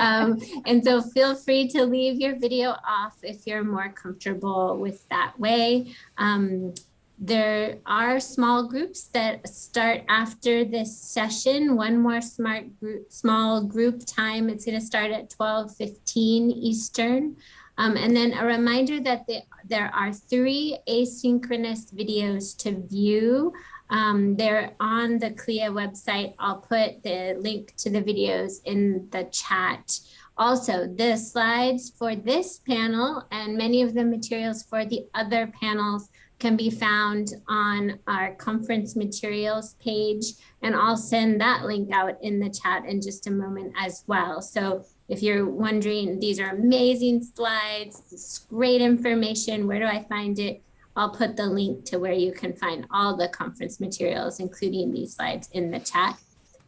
And so feel free to leave your video off if you're more comfortable with that way. There are small groups that start after this session. One more small group time. It's going to start at 12:15 Eastern. And then a reminder that there are 3 asynchronous videos to view. They're on the CLIA website. I'll put the link to the videos in the chat. Also, the slides for this panel and many of the materials for the other panels can be found on our conference materials page, and I'll send that link out in the chat in just a moment as well. So if you're wondering, these are amazing slides, this is great information, where do I find it? I'll put the link to where you can find all the conference materials, including these slides, in the chat.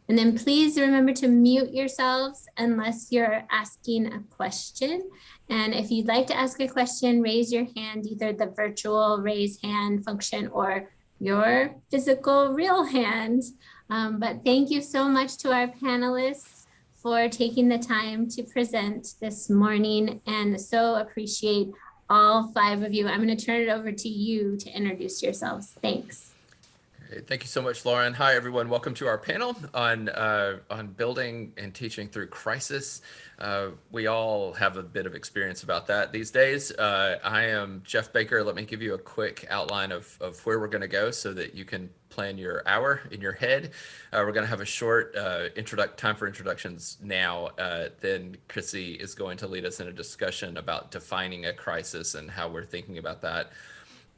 And then please remember to mute yourselves unless you're asking a question. And if you'd like to ask a question, raise your hand, either the virtual raise hand function or your physical real hand. But thank you so much to our panelists for taking the time to present this morning, and so appreciate all 5 of you. I'm going to turn it over to you to introduce yourselves. Thanks. Thank you so much, Lauren. Hi, everyone. Welcome to our panel on building and teaching through crisis. We all have a bit of experience about that these days. I am Jeff Baker. Let me give you a quick outline of where we're going to go so that you can plan your hour in your head. We're going to have a short time for introductions now. Then Chrissy is going to lead us in a discussion about defining a crisis and how we're thinking about that.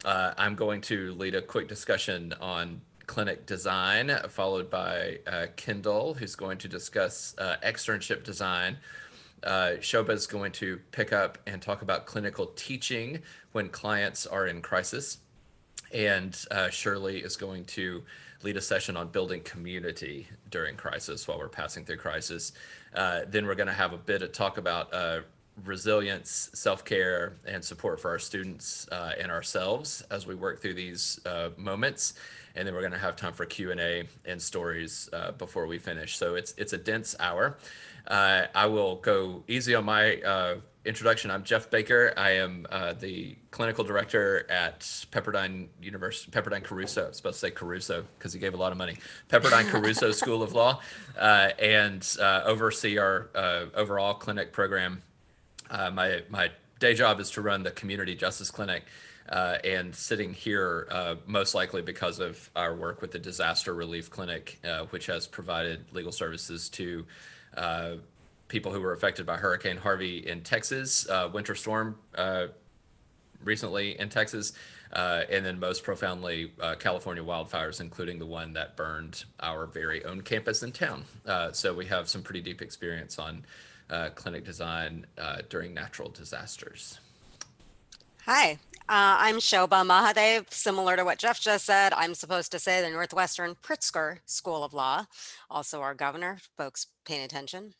I'm going to lead a quick discussion on clinic design, followed by Kendall, who's going to discuss externship design. Shobha is going to pick up and talk about clinical teaching when clients are in crisis. And Sherley is going to lead a session on building community during crisis while we're passing through crisis. Then we're going to have a bit of talk about resilience, self-care, and support for our students and ourselves as we work through these moments. And then we're going to have time for Q&A and stories before we finish. So it's a dense hour. I will go easy on my introduction. I'm Jeff Baker. I am the clinical director at Pepperdine University, Pepperdine Caruso. I was supposed to say Caruso because he gave a lot of money. Pepperdine Caruso School of Law, and oversee our overall clinic program. My day job is to run the community justice clinic, and sitting here most likely because of our work with the disaster relief clinic, which has provided legal services to people who were affected by Hurricane Harvey in Texas, winter storm recently in Texas, and then most profoundly California wildfires, including the one that burned our very own campus in town. So we have some pretty deep experience on clinic design during natural disasters. Hi, I'm Shobha Mahadev. Similar to what Jeff just said, I'm supposed to say the Northwestern Pritzker School of Law, also our governor, folks paying attention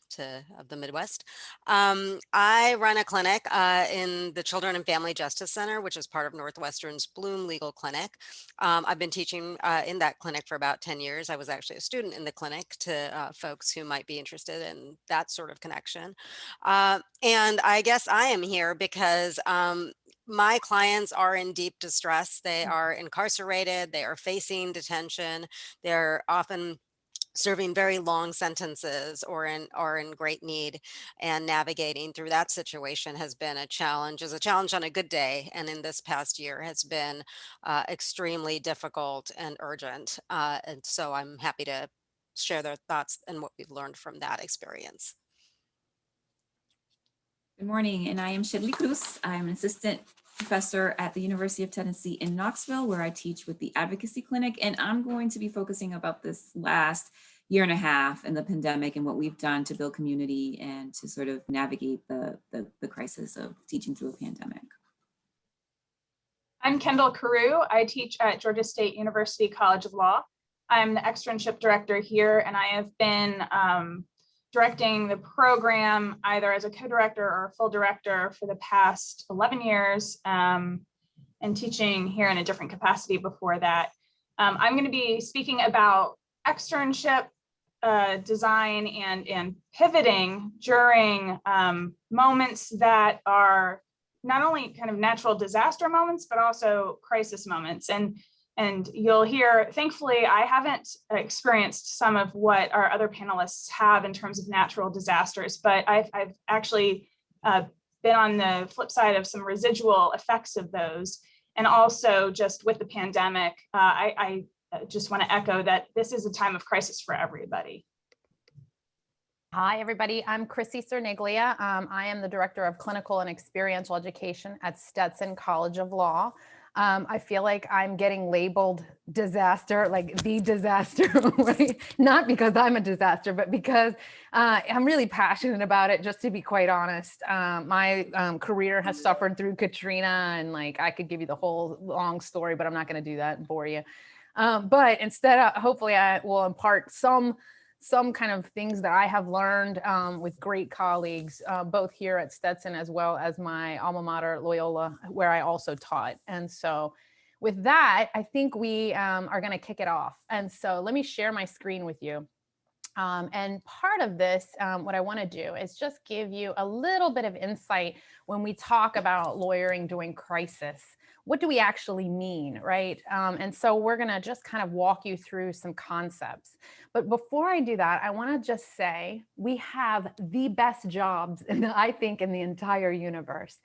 of the Midwest. I run a clinic in the Children and Family Justice Center, which is part of Northwestern's Bloom Legal Clinic. I've been teaching in that clinic for about 10 years. I was actually a student in the clinic to folks who might be interested in that sort of connection. And I guess I am here because my clients are in deep distress. They are incarcerated, they are facing detention, they're often serving very long sentences or in great need, and navigating through that situation has been a challenge. Is a challenge on a good day, and in this past year has been extremely difficult and urgent. And so I'm happy to share their thoughts and what we've learned from that experience. Good morning, and I am Shelly Cruz. I'm an assistant professor at the University of Tennessee in Knoxville, where I teach with the Advocacy Clinic, and I'm going to be focusing about this last year and a half and the pandemic and what we've done to build community and to sort of navigate the crisis of teaching through a pandemic. I'm Kendall Carew. I teach at Georgia State University College of Law. I'm the externship director here, and I have been directing the program either as a co-director or a full director for the past 11 years, and teaching here in a different capacity before that. I'm going to be speaking about externship design and pivoting during moments that are not only kind of natural disaster moments, but also crisis moments. And you'll hear, thankfully, I haven't experienced some of what our other panelists have in terms of natural disasters, but I've actually been on the flip side of some residual effects of those. And also just with the pandemic, I just want to echo that this is a time of crisis for everybody. Hi, everybody. I'm Chrissy Cerniglia. I am the Director of Clinical and Experiential Education at Stetson College of Law. I feel like I'm getting labeled disaster, like the disaster, right? Not because I'm a disaster, but because I'm really passionate about it, just to be quite honest. My career has suffered through Katrina, and like I could give you the whole long story, but I'm not going to do that and bore you. But instead, hopefully I will impart some kind of things that I have learned with great colleagues, both here at Stetson as well as my alma mater, Loyola, where I also taught. And so with that, I think we are going to kick it off. And so let me share my screen with you. And part of this, what I want to do is just give you a little bit of insight when we talk about lawyering during crisis. What do we actually mean, right? And so we're going to just kind of walk you through some concepts. But before I do that, I want to just say we have the best jobs, I think, in the entire universe.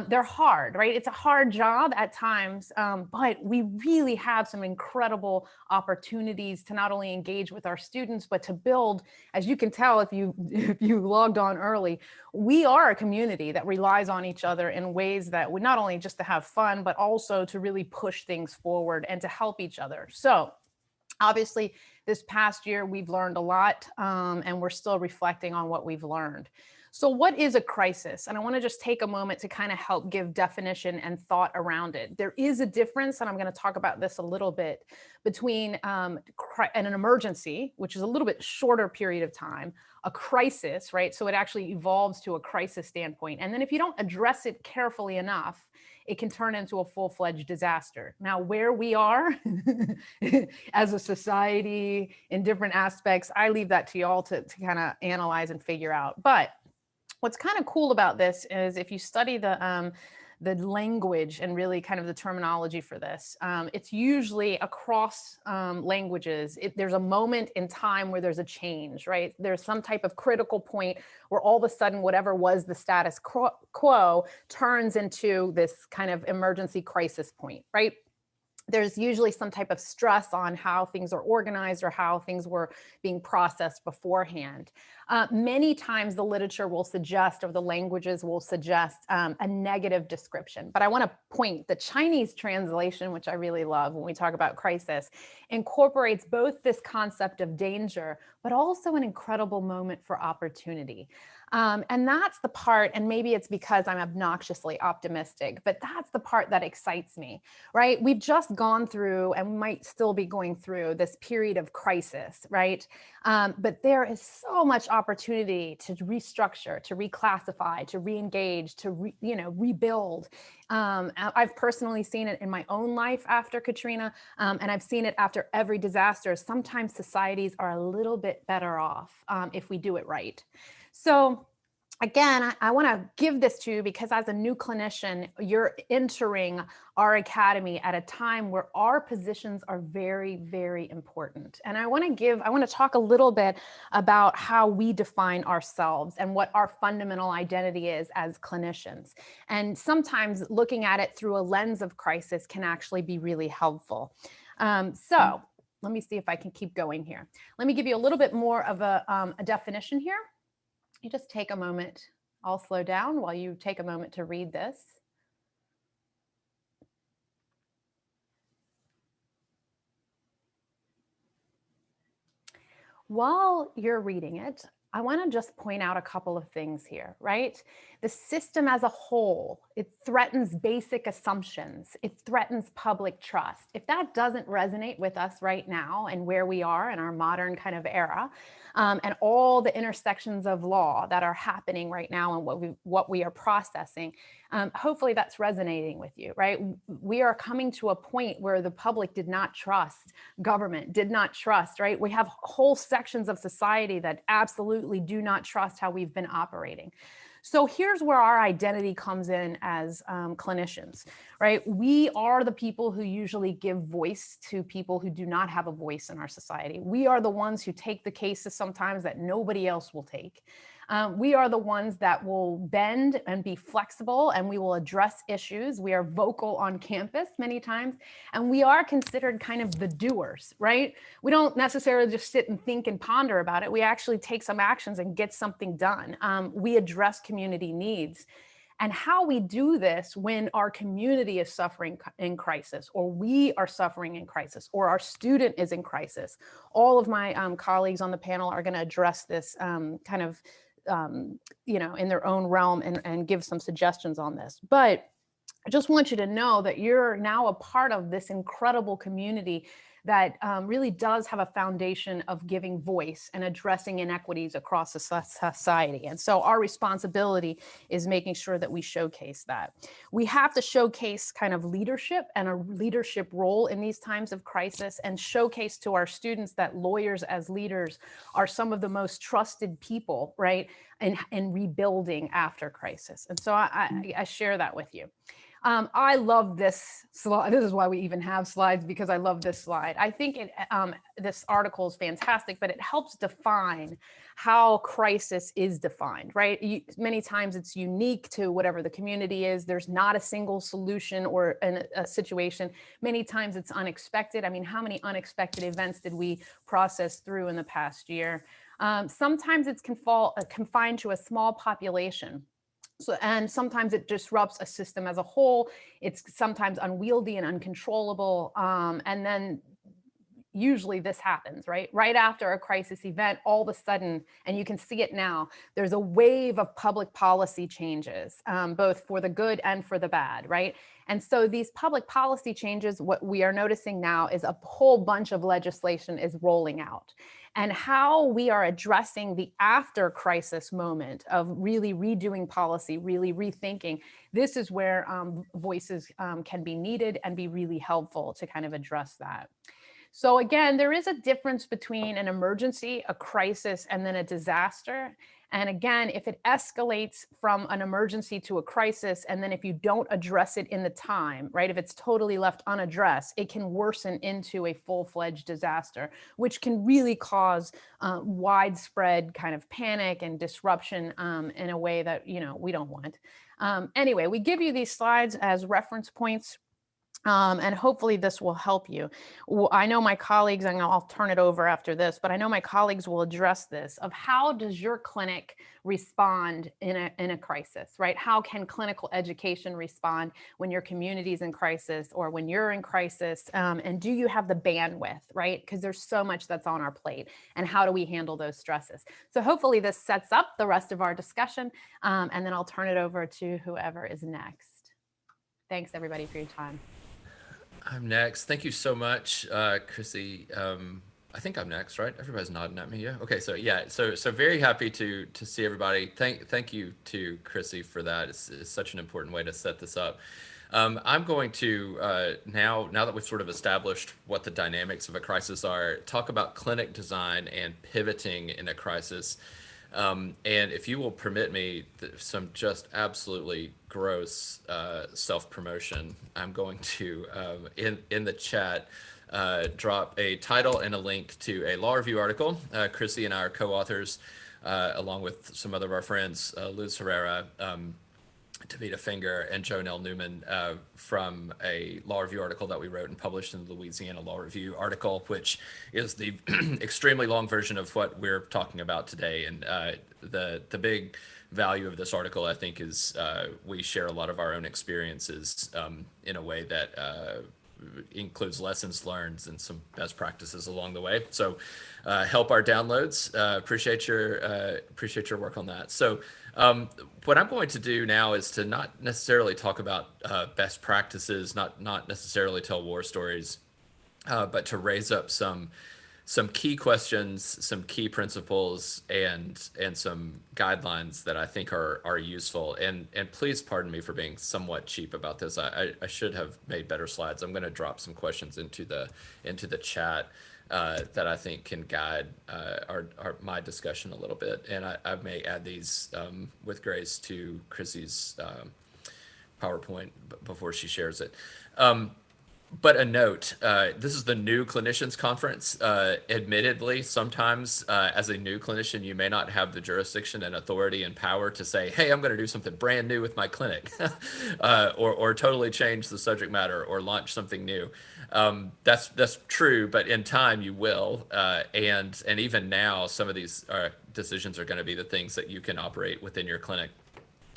They're hard, right? It's a hard job at times, but we really have some incredible opportunities to not only engage with our students, but to build, as you can tell if you logged on early, we are a community that relies on each other in ways that would not only just to have fun, but also to really push things forward and to help each other. So obviously, this past year, we've learned a lot, and we're still reflecting on what we've learned. So what is a crisis? And I want to just take a moment to kind of help give definition and thought around it. There is a difference, and I'm going to talk about this a little bit, between an emergency, which is a little bit shorter period of time, a crisis, right? So it actually evolves to a crisis standpoint. And then if you don't address it carefully enough, it can turn into a full-fledged disaster. Now, where we are as a society in different aspects, I leave that to y'all to kind of analyze and figure out. But what's kind of cool about this is if you study the language and really kind of the terminology for this, it's usually across languages. There's a moment in time where there's a change, right? There's some type of critical point where all of a sudden whatever was the status quo turns into this kind of emergency crisis point, right? There's usually some type of stress on how things are organized or how things were being processed beforehand. Many times the literature will suggest, or the languages will suggest, a negative description. But I want to point, the Chinese translation, which I really love when we talk about crisis, incorporates both this concept of danger, but also an incredible moment for opportunity. And that's the part, and maybe it's because I'm obnoxiously optimistic, but that's the part that excites me, right? We've just gone through, and we might still be going through, this period of crisis, right? But there is so much opportunity to restructure, to reclassify, to re-engage, to rebuild. I've personally seen it in my own life after Katrina, and I've seen it after every disaster. Sometimes societies are a little bit better off if we do it right. So again, I want to give this to you because as a new clinician, you're entering our academy at a time where our positions are very, very important. And I want to talk a little bit about how we define ourselves and what our fundamental identity is as clinicians. And sometimes looking at it through a lens of crisis can actually be really helpful. So let me see if I can keep going here. Let me give you a little bit more of a definition here. You just take a moment. I'll slow down while you take a moment to read this. While you're reading it, I want to just point out a couple of things here, right? The system as a whole, it threatens basic assumptions. It threatens public trust. If that doesn't resonate with us right now and where we are in our modern kind of era, and all the intersections of law that are happening right now and what we are processing, hopefully that's resonating with you, right? We are coming to a point where the public did not trust government, did not trust, right? We have whole sections of society that absolutely do not trust how we've been operating. So here's where our identity comes in as clinicians, right? We are the people who usually give voice to people who do not have a voice in our society. We are the ones who take the cases sometimes that nobody else will take. We are the ones that will bend and be flexible, and we will address issues. We are vocal on campus many times, and we are considered kind of the doers, right? We don't necessarily just sit and think and ponder about it. We actually take some actions and get something done. We address community needs. And how we do this when our community is suffering in crisis, or we are suffering in crisis, or our student is in crisis. All of my colleagues on the panel are going to address this kind of in their own realm and give some suggestions on this. But I just want you to know that you're now a part of this incredible community that really does have a foundation of giving voice and addressing inequities across the society. And so our responsibility is making sure that we showcase that. We have to showcase kind of leadership and a leadership role in these times of crisis, and showcase to our students that lawyers as leaders are some of the most trusted people, right, in rebuilding after crisis. And so I share that with you. I love this slide. This is why we even have slides, because I love this slide. I think this article is fantastic, but it helps define how crisis is defined, right? Many times it's unique to whatever the community is. There's not a single solution or a situation. Many times it's unexpected. I mean, how many unexpected events did we process through in the past year? Sometimes it's confined to a small population. So, and sometimes it disrupts a system as a whole. It's sometimes unwieldy and uncontrollable. And then usually this happens, right? Right after a crisis event, all of a sudden, and you can see it now, there's a wave of public policy changes, both for the good and for the bad, right? And so these public policy changes, what we are noticing now is a whole bunch of legislation is rolling out. And how we are addressing the after crisis moment of really redoing policy, really rethinking, this is where voices can be needed and be really helpful to kind of address that. So again, there is a difference between an emergency, a crisis, and then a disaster. And again, if it escalates from an emergency to a crisis, and then if you don't address it in the time, right, if it's totally left unaddressed, it can worsen into a full-fledged disaster, which can really cause widespread kind of panic and disruption in a way that, we don't want. Anyway, we give you these slides as reference points. And hopefully this will help you. I know my colleagues, and I'll turn it over after this, but I know my colleagues will address this of how does your clinic respond in a crisis, right? How can clinical education respond when your community is in crisis or when you're in crisis? And do you have the bandwidth, right? Because there's so much that's on our plate, and how do we handle those stresses? So hopefully this sets up the rest of our discussion, and then I'll turn it over to whoever is next. Thanks everybody for your time. I'm next. Thank you so much, Chrissy. I think I'm next, right? Everybody's nodding at me. Yeah. Okay. So yeah. So very happy to see everybody. Thank you to Chrissy for that. It's such an important way to set this up. I'm going to now that we've sort of established what the dynamics of a crisis are, talk about clinic design and pivoting in a crisis. And if you will permit me some just absolutely gross self-promotion, I'm going to, in the chat, drop a title and a link to a law review article. Chrissy and I are co-authors, along with some other of our friends, Luz Herrera, Tavita Finger, and Joe Nell Newman, from a law review article that we wrote and published in the Louisiana Law Review article, which is the extremely long version of what we're talking about today. And the big value of this article, I think, is we share a lot of our own experiences in a way that includes lessons learned and some best practices along the way. So help our downloads. Appreciate your work on that. So what I'm going to do now is to not necessarily talk about best practices, not necessarily tell war stories, but to raise up some key questions, some key principles, and some guidelines that I think are useful. And please pardon me for being somewhat cheap about this. I should have made better slides. I'm going to drop some questions into the chat that I think can guide my discussion a little bit. And I may add these with grace to Chrissy's PowerPoint before she shares it. But a note, this is the new clinicians conference. Admittedly, sometimes as a new clinician, you may not have the jurisdiction and authority and power to say, hey, I'm going to do something brand new with my clinic or totally change the subject matter or launch something new. That's true, but in time you will. And even now, some of these decisions are going to be the things that you can operate within your clinic,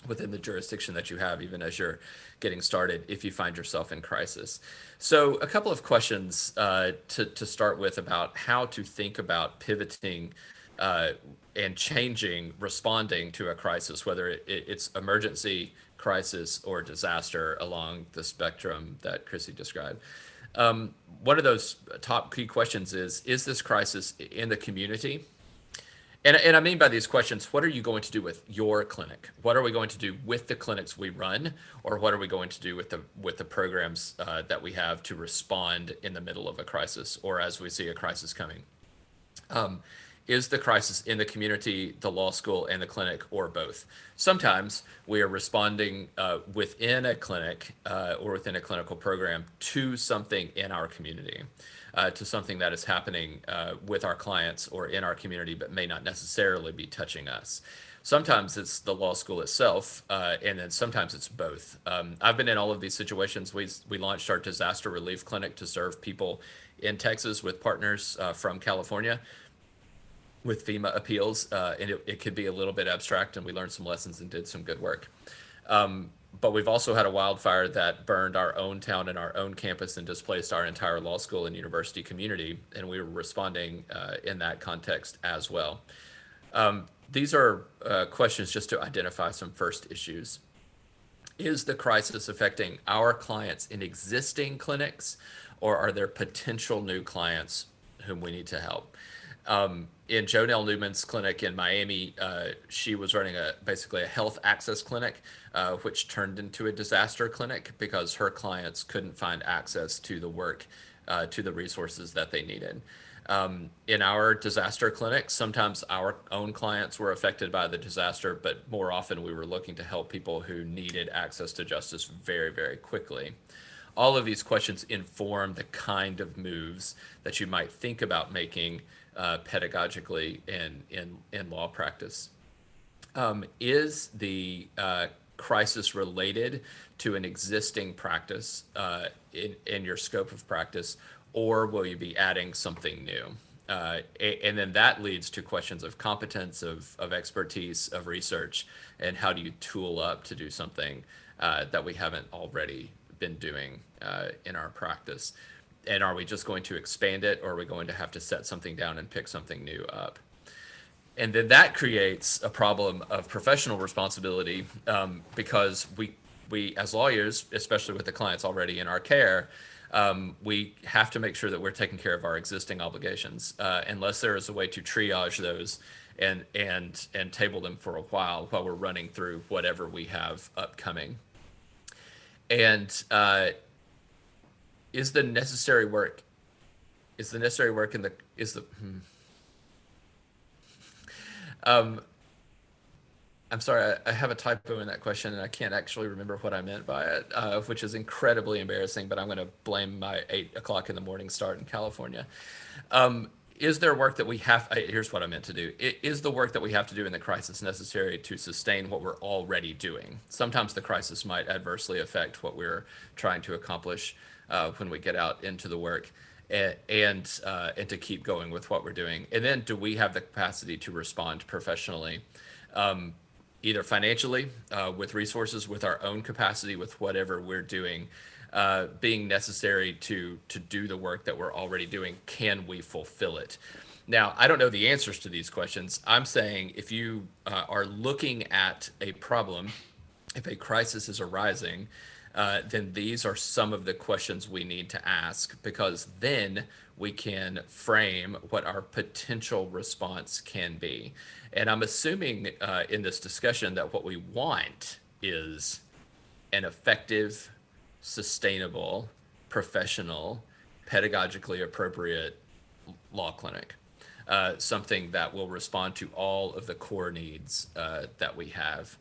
within the jurisdiction that you have, even as you're getting started, if you find yourself in crisis. So a couple of questions to start with about how to think about pivoting and changing, responding to a crisis, whether it's emergency, crisis, or disaster along the spectrum that Chrissy described. One of those top key questions is this crisis in the community? And I mean by these questions, what are you going to do with your clinic? What are we going to do with the clinics we run? Or what are we going to do with the programs that we have to respond in the middle of a crisis or as we see a crisis coming? Is the crisis in the community, the law school, and the clinic, or both? Sometimes we are responding within a clinic or within a clinical program to something in our community. To something that is happening with our clients or in our community, but may not necessarily be touching us. Sometimes it's the law school itself, and then sometimes it's both. I've been in all of these situations. We launched our disaster relief clinic to serve people in Texas with partners from California with FEMA appeals, and it could be a little bit abstract, and we learned some lessons and did some good work. But we've also had a wildfire that burned our own town and our own campus and displaced our entire law school and university community, and we were responding in that context as well. These are questions just to identify some first issues. Is the crisis affecting our clients in existing clinics, or are there potential new clients whom we need to help? In Jonelle Newman's clinic in Miami, she was running basically a health access clinic, which turned into a disaster clinic because her clients couldn't find access to the work, to the resources that they needed. In our disaster clinics, sometimes our own clients were affected by the disaster, but more often we were looking to help people who needed access to justice very, very quickly. All of these questions inform the kind of moves that you might think about making pedagogically in law practice. Is the crisis related to an existing practice in your scope of practice, or will you be adding something new? And then that leads to questions of competence, of expertise, of research, and how do you tool up to do something that we haven't already been doing in our practice? And are we just going to expand it, or are we going to have to set something down and pick something new up? And then that creates a problem of professional responsibility because we as lawyers, especially with the clients already in our care, we have to make sure that we're taking care of our existing obligations, unless there is a way to triage those and table them for a while we're running through whatever we have upcoming. And is the necessary work in the I'm sorry, I have a typo in that question and I can't actually remember what I meant by it, which is incredibly embarrassing, but I'm going to blame my 8 o'clock in the morning start in California. Is there work that we have, here's what I meant to do. Is the work that we have to do in the crisis necessary to sustain what we're already doing? Sometimes the crisis might adversely affect what we're trying to accomplish when we get out into the work, and to keep going with what we're doing. And then do we have the capacity to respond professionally, either financially, with resources, with our own capacity, with whatever we're doing, being necessary to do the work that we're already doing? Can we fulfill it? Now, I don't know the answers to these questions. I'm saying if you are looking at a problem, if a crisis is arising, then these are some of the questions we need to ask, because then we can frame what our potential response can be. And I'm assuming in this discussion that what we want is an effective, sustainable, professional, pedagogically appropriate law clinic. Something that will respond to all of the core needs that we have.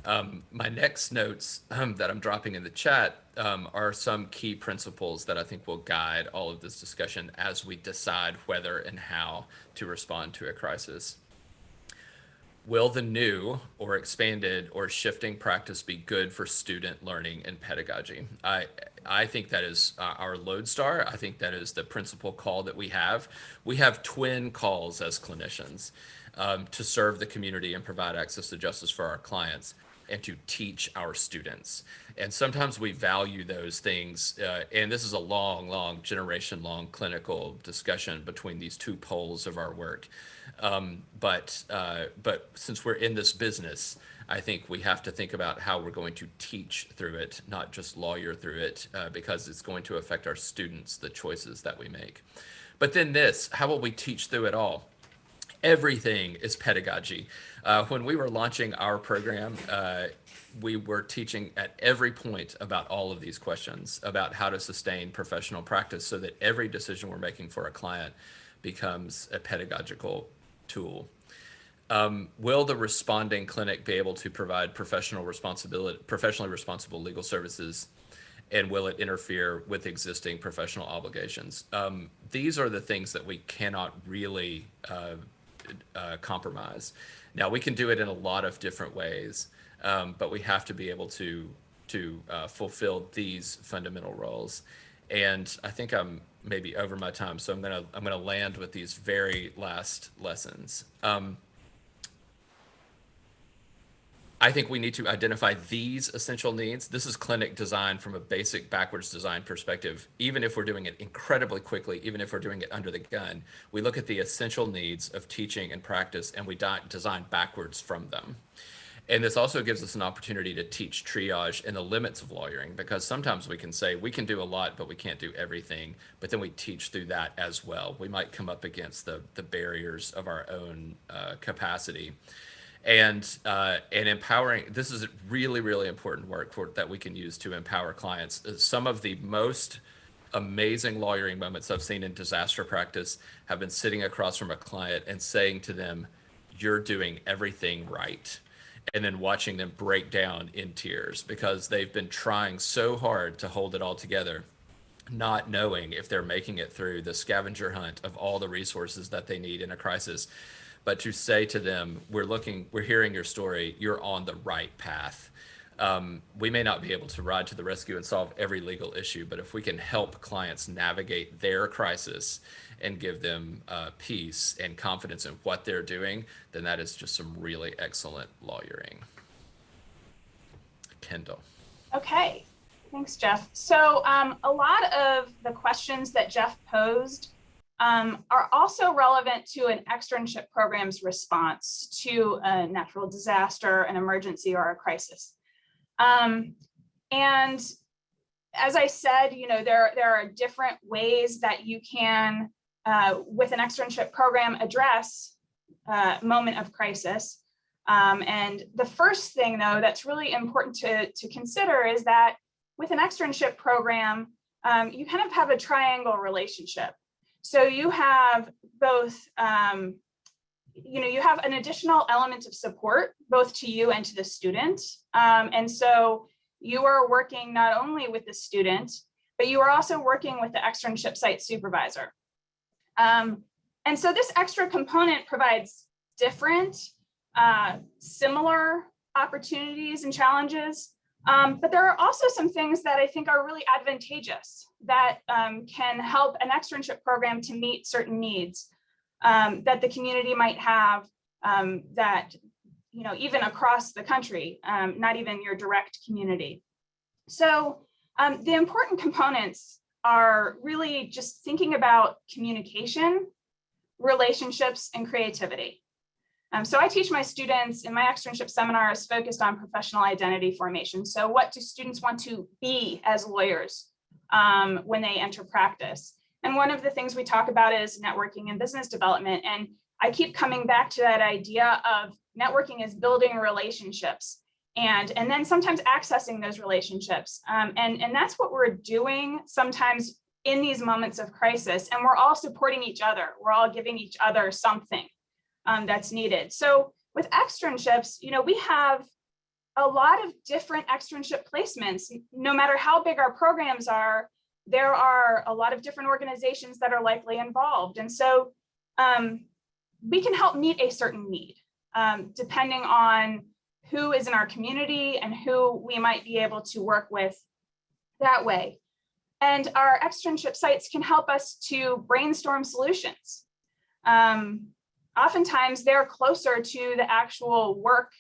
My next notes that I'm dropping in the chat are some key principles that I think will guide all of this discussion as we decide whether and how to respond to a crisis. Will the new or expanded or shifting practice be good for student learning and pedagogy? I think that is our lodestar. I think that is the principal call that we have. We have twin calls as clinicians to serve the community and provide access to justice for our clients and to teach our students. And sometimes we value those things, and this is a long generation-long clinical discussion between these two poles of our work. But since we're in this business, I think we have to think about how we're going to teach through it, not just lawyer through it, because it's going to affect our students, the choices that we make. But then this, how will we teach through it all? Everything is pedagogy. When we were launching our program, we were teaching at every point about all of these questions, about how to sustain professional practice so that every decision we're making for a client becomes a pedagogical tool. Will the responding clinic be able to provide professionally responsible legal services, and will it interfere with existing professional obligations? These are the things that we cannot really compromise. Now, we can do it in a lot of different ways, but we have to be able to fulfill these fundamental roles. And I think I'm maybe over my time, so I'm gonna land with these very last lessons. I think we need to identify these essential needs. This is clinic design from a basic backwards design perspective. Even if we're doing it incredibly quickly, even if we're doing it under the gun, we look at the essential needs of teaching and practice, and we design backwards from them. And this also gives us an opportunity to teach triage and the limits of lawyering, because sometimes we can say we can do a lot, but we can't do everything. But then we teach through that as well. We might come up against the barriers of our own capacity. And empowering, this is really important work that we can use to empower clients. Some of the most amazing lawyering moments I've seen in disaster practice have been sitting across from a client and saying to them, "You're doing everything right." And then watching them break down in tears because they've been trying so hard to hold it all together, not knowing if they're making it through the scavenger hunt of all the resources that they need in a crisis. But to say to them, we're hearing your story, you're on the right path. We may not be able to ride to the rescue and solve every legal issue, but if we can help clients navigate their crisis and give them peace and confidence in what they're doing, then that is just some really excellent lawyering. Kendall. Okay, thanks, Jeff. So a lot of the questions that Jeff posed are also relevant to an externship program's response to a natural disaster, an emergency, or a crisis. And as I said, there are different ways that you can, with an externship program, address a moment of crisis. And the first thing, though, that's really important to consider is that with an externship program, you kind of have a triangle relationship. So you have both, you have an additional element of support, both to you and to the student. And so you are working not only with the student, but you are also working with the externship site supervisor. And so this extra component provides different, similar opportunities and challenges. But there are also some things that I think are really advantageous that can help an externship program to meet certain needs that the community might have that, even across the country, not even your direct community. So The important components are really just thinking about communication, relationships, and creativity. So I teach my students in my externship seminars focused on professional identity formation. So what do students want to be as lawyers when they enter practice? And one of the things we talk about is networking and business development. And I keep coming back to that idea of networking is building relationships and then sometimes accessing those relationships. And that's what we're doing sometimes in these moments of crisis. And we're all supporting each other. We're all giving each other something that's needed. So with externships, we have a lot of different externship placements. No matter how big our programs are, there are a lot of different organizations that are likely involved. And so we can help meet a certain need depending on who is in our community and who we might be able to work with that way. And our externship sites can help us to brainstorm solutions. Oftentimes they're closer to the actual work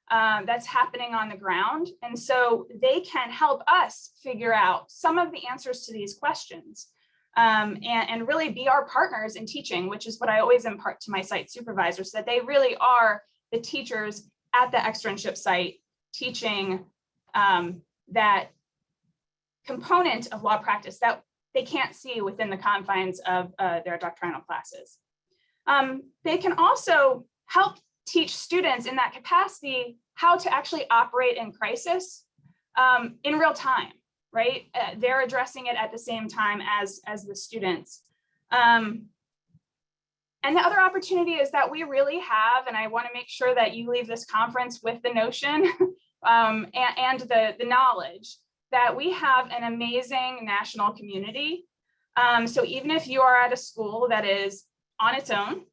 that's happening on the ground. And so they can help us figure out some of the answers to these questions and really be our partners in teaching, which is what I always impart to my site supervisors, that they really are the teachers at the externship site teaching that component of law practice that they can't see within the confines of their doctrinal classes. They can also help teach students in that capacity how to actually operate in crisis in real time, right? They're addressing it at the same time as the students. And the other opportunity is that we really have, and I want to make sure that you leave this conference with the notion and the knowledge that we have an amazing national community. So even if you are at a school that is on its own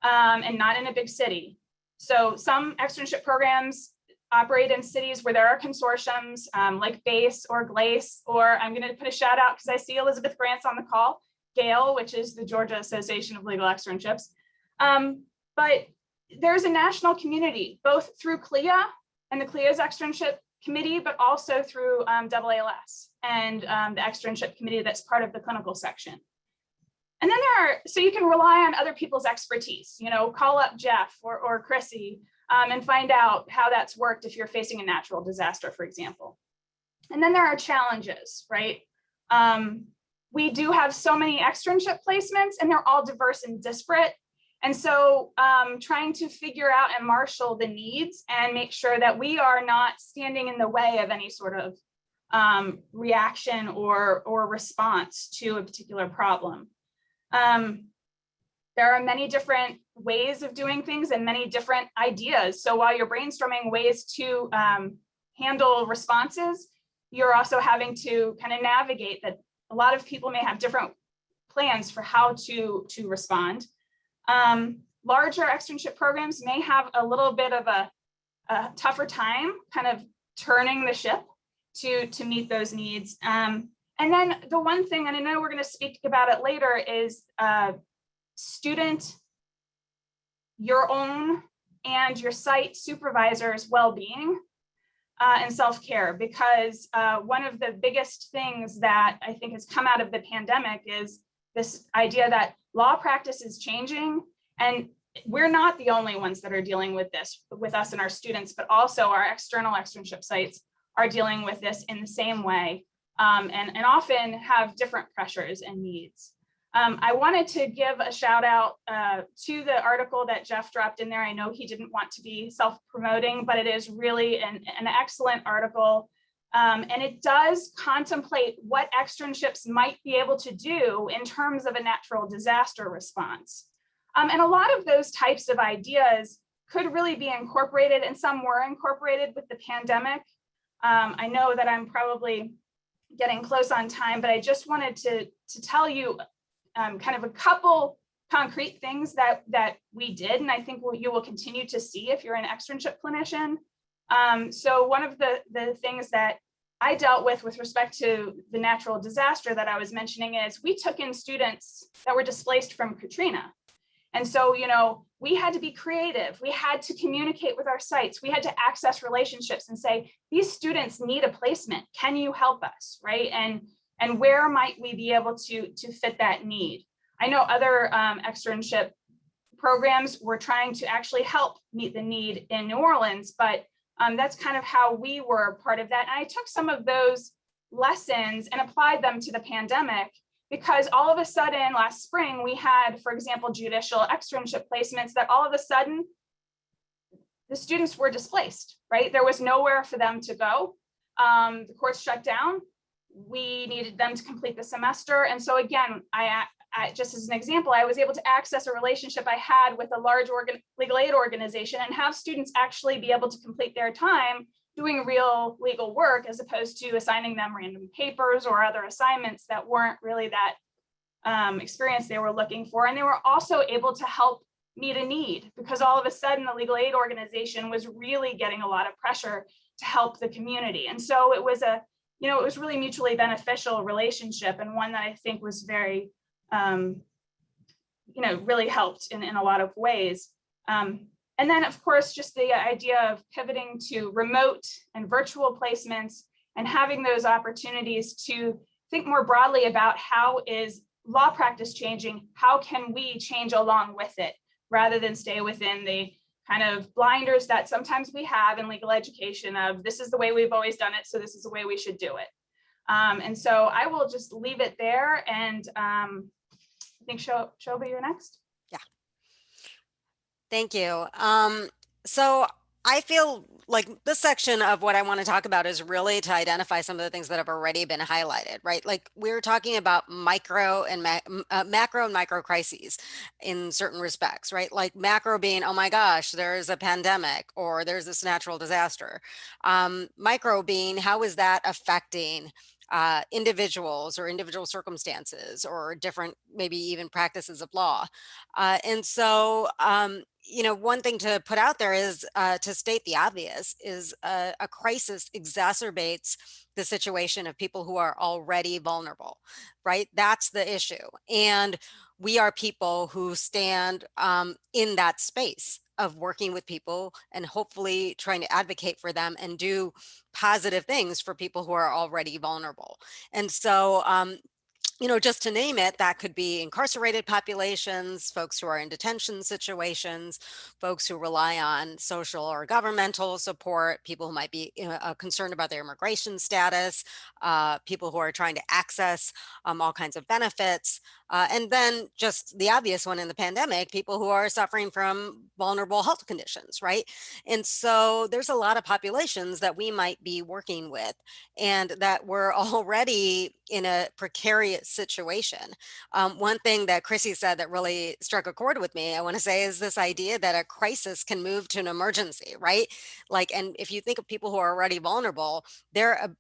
and not in a big city. So some externship programs operate in cities where there are consortiums like BASE or GLACE, or I'm going to put a shout out because I see Elizabeth Grant's on the call, GALE, which is the Georgia Association of Legal Externships. But there's a national community, both through CLIA and the CLIA's externship committee, but also through AALS and the externship committee that's part of the clinical section. And then so you can rely on other people's expertise, call up Jeff or Chrissy and find out how that's worked if you're facing a natural disaster, for example. And then there are challenges, right? We do have so many externship placements and they're all diverse and disparate. And so trying to figure out and marshal the needs and make sure that we are not standing in the way of any sort of reaction or response to a particular problem. There are many different ways of doing things and many different ideas. So while you're brainstorming ways to handle responses, you're also having to kind of navigate that a lot of people may have different plans for how to respond. Larger externship programs may have a little bit of a tougher time kind of turning the ship to meet those needs. And then the one thing, and I know we're going to speak about it later, is student, your own and your site supervisor's well-being and self-care, because one of the biggest things that I think has come out of the pandemic is this idea that law practice is changing, and we're not the only ones that are dealing with this with us and our students, but also our external externship sites are dealing with this in the same way and often have different pressures and needs. I wanted to give a shout out to the article that Jeff dropped in there. I know he didn't want to be self-promoting, but it is really an excellent article. And it does contemplate what externships might be able to do in terms of a natural disaster response. And a lot of those types of ideas could really be incorporated, and some were incorporated with the pandemic. I know that I'm probably getting close on time, but I just wanted to tell you kind of a couple concrete things that we did, and I think you will continue to see if you're an externship clinician. So one of the things that I dealt with respect to the natural disaster that I was mentioning is we took in students that were displaced from Katrina. And so, we had to be creative. We had to communicate with our sites. We had to access relationships and say, these students need a placement. Can you help us, right? And where might we be able to fit that need? I know other externship programs were trying to actually help meet the need in New Orleans, but that's kind of how we were part of that. And I took some of those lessons and applied them to the pandemic, because all of a sudden last spring we had, for example, judicial externship placements that all of a sudden the students were displaced, right? There was nowhere for them to go. The courts shut down. We needed them to complete the semester. And so again, I just as an example, I was able to access a relationship I had with a large legal aid organization and have students actually be able to complete their time doing real legal work, as opposed to assigning them random papers or other assignments that weren't really that experience they were looking for. And they were also able to help meet a need, because all of a sudden the legal aid organization was really getting a lot of pressure to help the community. And so it was it was really mutually beneficial relationship, and one that I think was very, really helped in a lot of ways. And then, of course, just the idea of pivoting to remote and virtual placements and having those opportunities to think more broadly about how is law practice changing, how can we change along with it, rather than stay within the kind of blinders that sometimes we have in legal education of this is the way we've always done it, so this is the way we should do it. And so I will just leave it there. And I think Shobha, you're next. Yeah. Thank you. So I feel like this section of what I want to talk about is really to identify some of the things that have already been highlighted, right? Like we're talking about macro and micro crises in certain respects, right? Like macro being, oh my gosh, there's a pandemic or there's this natural disaster. Micro being, how is that affecting individuals or individual circumstances or different, maybe even practices of law. And so, one thing to put out there is to state the obvious is a crisis exacerbates the situation of people who are already vulnerable, right? That's the issue. And we are people who stand in that space of working with people and hopefully trying to advocate for them and do positive things for people who are already vulnerable. And so, just to name it, that could be incarcerated populations, folks who are in detention situations, folks who rely on social or governmental support, people who might be concerned about their immigration status, people who are trying to access all kinds of benefits. And then just the obvious one in the pandemic, people who are suffering from vulnerable health conditions, right? And so there's a lot of populations that we might be working with and that we're already in a precarious situation. One thing that Chrissy said that really struck a chord with me, I want to say, is this idea that a crisis can move to an emergency, right? Like, and if you think of people who are already vulnerable, their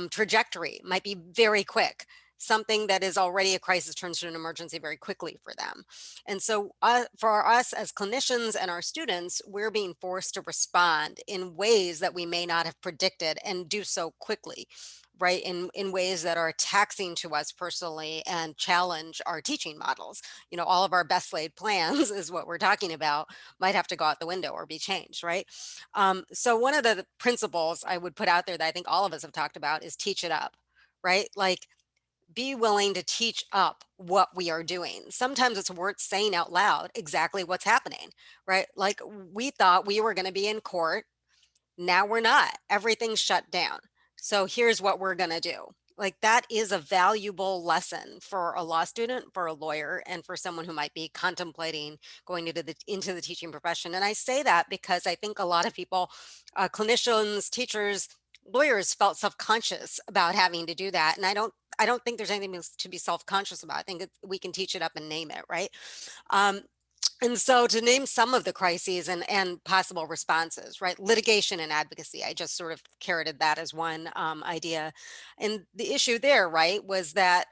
trajectory might be very quick. Something that is already a crisis turns to an emergency very quickly for them. And so for us as clinicians and our students, we're being forced to respond in ways that we may not have predicted and do so quickly, right? In ways that are taxing to us personally and challenge our teaching models. All of our best laid plans is what we're talking about might have to go out the window or be changed, right? So one of the principles I would put out there that I think all of us have talked about is teach it up, right? Like, be willing to teach up what we are doing. Sometimes it's worth saying out loud exactly what's happening, right? Like we thought we were going to be in court. Now we're not. Everything's shut down. So here's what we're going to do. Like that is a valuable lesson for a law student, for a lawyer, and for someone who might be contemplating going into the teaching profession. And I say that because I think a lot of people, clinicians, teachers, lawyers felt self-conscious about having to do that. And I don't think there's anything to be self-conscious about. I think we can teach it up and name it, right? And so to name some of the crises and possible responses, right? Litigation and advocacy, I just sort of carroted that as one idea. And the issue there, right, was that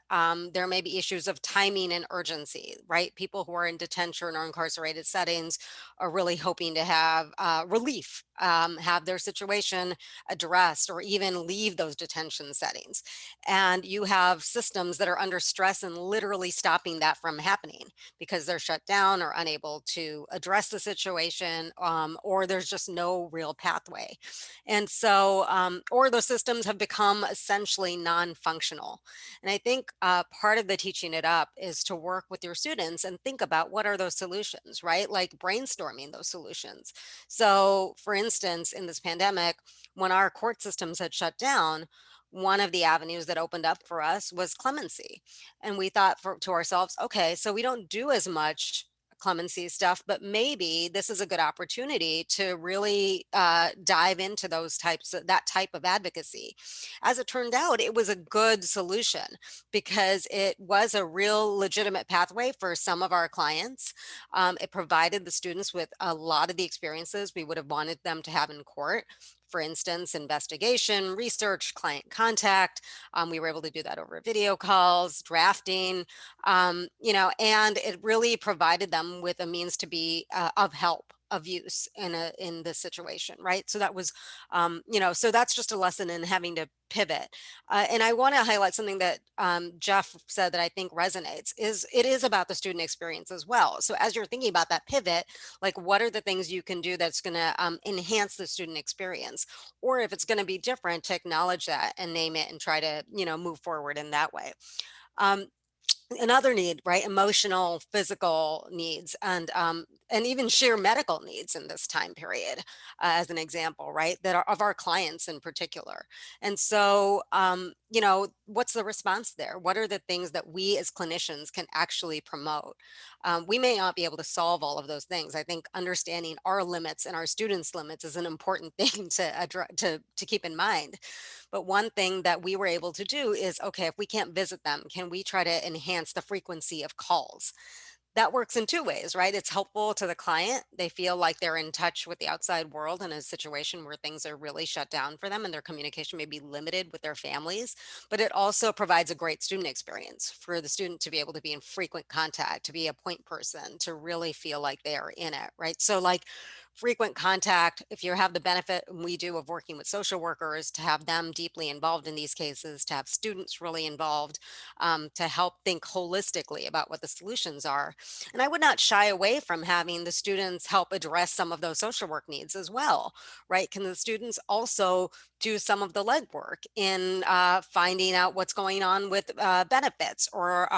there may be issues of timing and urgency, right? People who are in detention or incarcerated settings are really hoping to have relief, have their situation addressed, or even leave those detention settings. And you have systems that are under stress and literally stopping that from happening because they're shut down or unable able to address the situation, or there's just no real pathway. And so, or those systems have become essentially non-functional. And I think part of the teaching it up is to work with your students and think about what are those solutions, right? Like brainstorming those solutions. So for instance, in this pandemic, when our court systems had shut down, one of the avenues that opened up for us was clemency. And we thought to ourselves, okay, so we don't do as much clemency stuff, but maybe this is a good opportunity to really dive into that type of advocacy. As it turned out, it was a good solution because it was a real legitimate pathway for some of our clients. It provided the students with a lot of the experiences we would have wanted them to have in court. For instance, investigation, research, client contact. We were able to do that over video calls, drafting, and it really provided them with a means to be of help, of use in this situation, right? So that was, so that's just a lesson in having to pivot. And I want to highlight something that Jeff said that I think resonates, is it is about the student experience as well. So as you're thinking about that pivot, like what are the things you can do that's going to enhance the student experience? Or if it's going to be different, to acknowledge that and name it and try to, move forward in that way. Another need, right? Emotional, physical needs, and even sheer medical needs in this time period, as an example, right? That are of our clients in particular. And so, what's the response there? What are the things that we as clinicians can actually promote? We may not be able to solve all of those things. I think understanding our limits and our students' limits is an important thing to keep in mind. But one thing that we were able to do is, okay, if we can't visit them, can we try to enhance the frequency of calls? That works in two ways, right? It's helpful to the client. They feel like they're in touch with the outside world in a situation where things are really shut down for them and their communication may be limited with their families. But it also provides a great student experience for the student to be able to be in frequent contact, to be a point person, to really feel like they are in it, right? So like frequent contact, if you have the benefit, and we do, of working with social workers, to have them deeply involved in these cases, to have students really involved, to help think holistically about what the solutions are. And I would not shy away from having the students help address some of those social work needs as well, right? Can the students also do some of the legwork in finding out what's going on with benefits or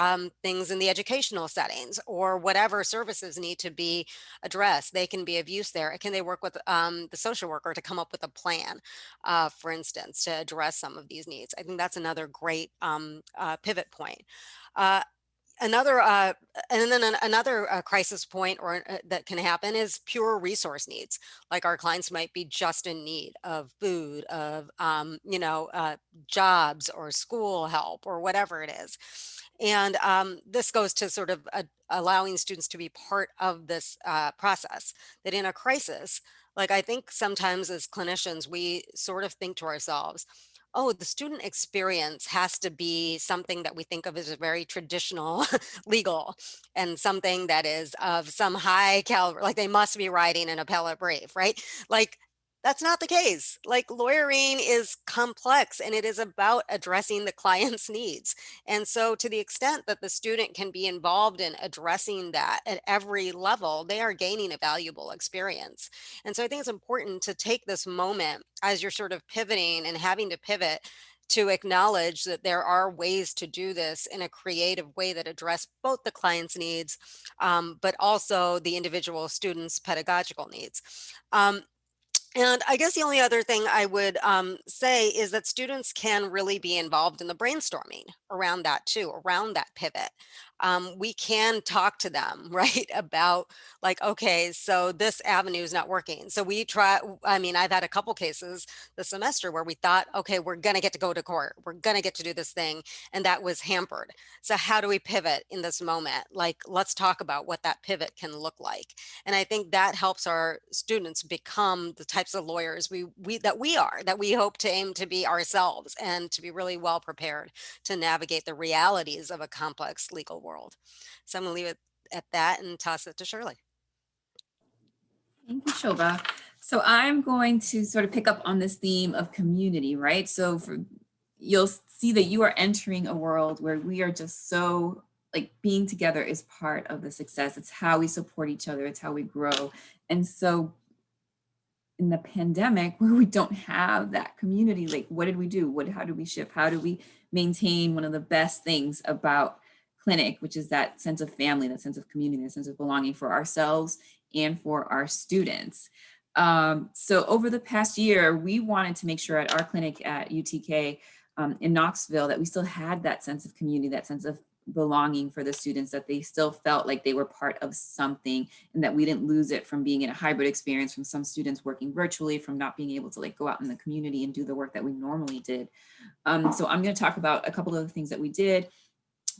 things in the educational settings, or whatever services need to be addressed? They can be of use there. Can they work with the social worker to come up with a plan, for instance, to address some of these needs? I think that's another great pivot point. Another crisis point or that can happen is pure resource needs. Like our clients might be just in need of food, of jobs or school help or whatever it is. And this goes to sort of allowing students to be part of this process. That in a crisis, like I think sometimes as clinicians, we sort of think to ourselves, oh, the student experience has to be something that we think of as a very traditional legal, and something that is of some high caliber, like they must be writing an appellate brief, right? Like that's not the case. Like lawyering is complex and it is about addressing the client's needs. And so to the extent that the student can be involved in addressing that at every level, they are gaining a valuable experience. And so I think it's important to take this moment as you're sort of pivoting and having to pivot, to acknowledge that there are ways to do this in a creative way that address both the client's needs, but also the individual student's pedagogical needs. And I guess the only other thing I would say is that students can really be involved in the brainstorming around that too, around that pivot. We can talk to them, right, about like, okay, so this avenue is not working. So we try, I've had a couple cases this semester where we thought, okay, we're going to get to go to court. We're going to get to do this thing. And that was hampered. So how do we pivot in this moment? Like, let's talk about what that pivot can look like. And I think that helps our students become the types of lawyers that we hope to aim to be ourselves, and to be really well prepared to navigate the realities of a complex legal world. So I'm going to leave it at that and toss it to Shirley. Thank you, Shobha. So I'm going to sort of pick up on this theme of community, right? So you'll see that you are entering a world where we are just so like being together is part of the success. It's how we support each other. It's how we grow. And so in the pandemic where we don't have that community, like what did we do? How do we shift? How do we maintain one of the best things about clinic, which is that sense of family, that sense of community, that sense of belonging for ourselves and for our students. So over the past year, we wanted to make sure at our clinic at UTK in Knoxville that we still had that sense of community, that sense of belonging for the students, that they still felt like they were part of something and that we didn't lose it from being in a hybrid experience, from some students working virtually, from not being able to like go out in the community and do the work that we normally did. So I'm going to talk about a couple of the things that we did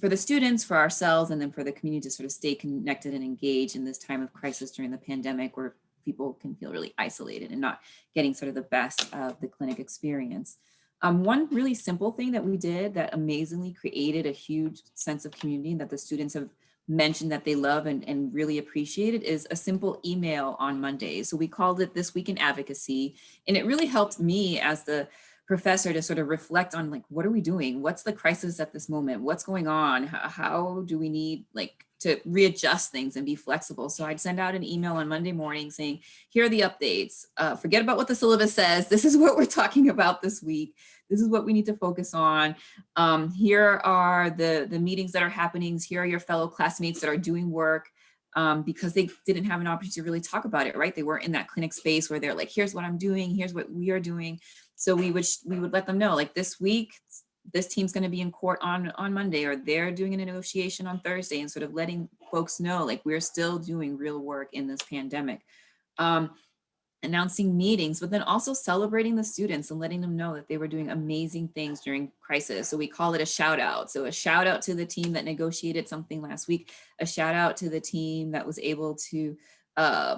for the students, for ourselves, and then for the community to sort of stay connected and engaged in this time of crisis during the pandemic where people can feel really isolated and not getting sort of the best of the clinic experience. One really simple thing that we did that amazingly created a huge sense of community that the students have mentioned that they love and really appreciated is a simple email on Mondays. So we called it This Week in Advocacy, and it really helped me as the professor to sort of reflect on like, what are we doing? What's the crisis at this moment? What's going on? How do we need like to readjust things and be flexible? So I'd send out an email on Monday morning saying, here are the updates. Forget about what the syllabus says. This is what we're talking about this week. This is what we need to focus on. Here are the meetings that are happening. Here are your fellow classmates that are doing work. Because they didn't have an opportunity to really talk about it, right? They weren't in that clinic space where they're like, here's what I'm doing, here's what we are doing. So we would let them know, like this week, this team's going to be in court on Monday, or they're doing a negotiation on Thursday, and sort of letting folks know, like we're still doing real work in this pandemic. Announcing meetings, but then also celebrating the students and letting them know that they were doing amazing things during crisis. So we call it a shout out. So a shout out to the team that negotiated something last week, a shout out to the team that was able to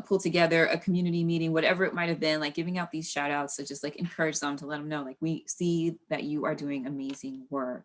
pull together a community meeting, whatever it might have been, like giving out these shout outs to just like encourage them, to let them know, like we see that you are doing amazing work.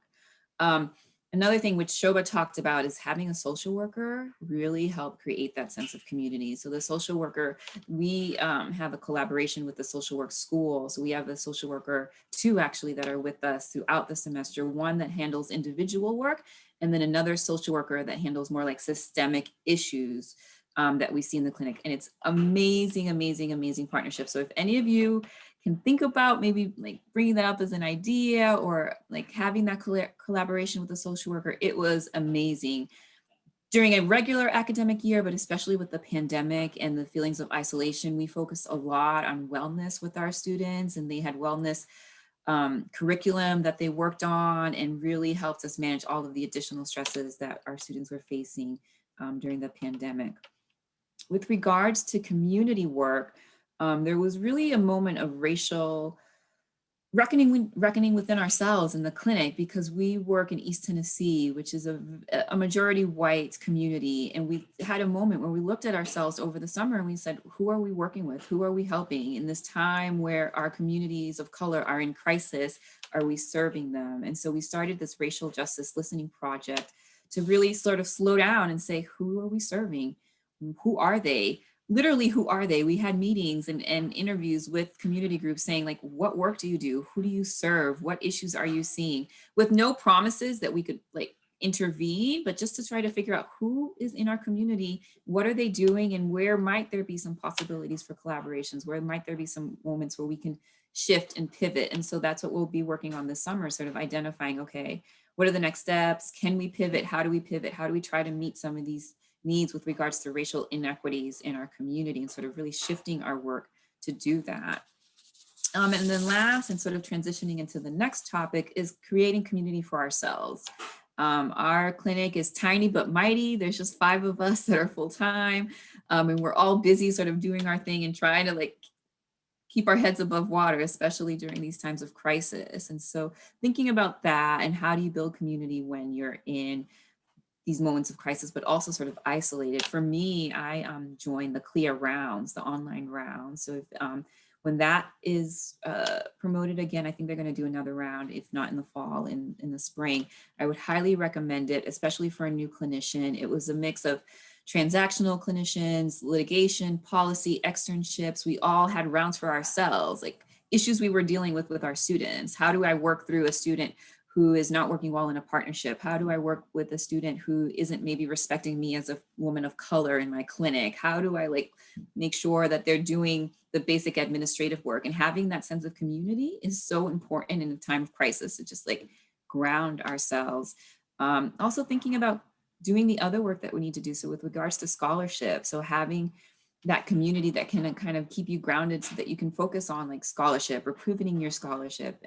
Another thing which Shobha talked about is having a social worker really help create that sense of community. So the social worker, we have a collaboration with the social work school. So we have a social worker, two actually, that are with us throughout the semester, one that handles individual work, and then another social worker that handles more like systemic issues that we see in the clinic. And it's amazing, amazing, amazing partnership. So if any of you can think about maybe like bringing that up as an idea or like having that collaboration with a social worker, it was amazing during a regular academic year, but especially with the pandemic and the feelings of isolation. We focused a lot on wellness with our students, and they had wellness curriculum that they worked on and really helped us manage all of the additional stresses that our students were facing during the pandemic. With regards to community work, there was really a moment of racial reckoning within ourselves in the clinic, because we work in East Tennessee, which is a majority white community. And we had a moment where we looked at ourselves over the summer and we said, who are we working with? Who are we helping in this time where our communities of color are in crisis? Are we serving them? And so we started this racial justice listening project to really sort of slow down and say, who are we serving? Who are they? Literally, who are they? We had meetings and interviews with community groups saying, like, what work do you do? Who do you serve? What issues are you seeing? With no promises that we could like intervene, but just to try to figure out who is in our community, what are they doing, and where might there be some possibilities for collaborations? Where might there be some moments where we can shift and pivot? And so that's what we'll be working on this summer, sort of identifying, okay, what are the next steps? Can we pivot? How do we pivot? How do we try to meet some of these needs with regards to racial inequities in our community, and sort of really shifting our work to do that. And then last, and sort of transitioning into the next topic, is creating community for ourselves. Our clinic is tiny but mighty. There's just 5 of us that are full-time, and we're all busy sort of doing our thing and trying to like keep our heads above water, especially during these times of crisis. And so thinking about that, and how do you build community when you're in these moments of crisis, but also sort of isolated. For me, I joined the CLIA rounds, the online rounds. So if, when that is promoted again, I think they're going to do another round, if not in the fall, in the spring. I would highly recommend it, especially for a new clinician. It was a mix of transactional clinicians, litigation, policy, externships. We all had rounds for ourselves, like issues we were dealing with our students. How do I work through a student who is not working well in a partnership? How do I work with a student who isn't maybe respecting me as a woman of color in my clinic? How do I like make sure that they're doing the basic administrative work? And having that sense of community is so important in a time of crisis to just like ground ourselves. Also thinking about doing the other work that we need to do. So with regards to scholarship, so having that community that can kind of keep you grounded so that you can focus on like scholarship or proving your scholarship.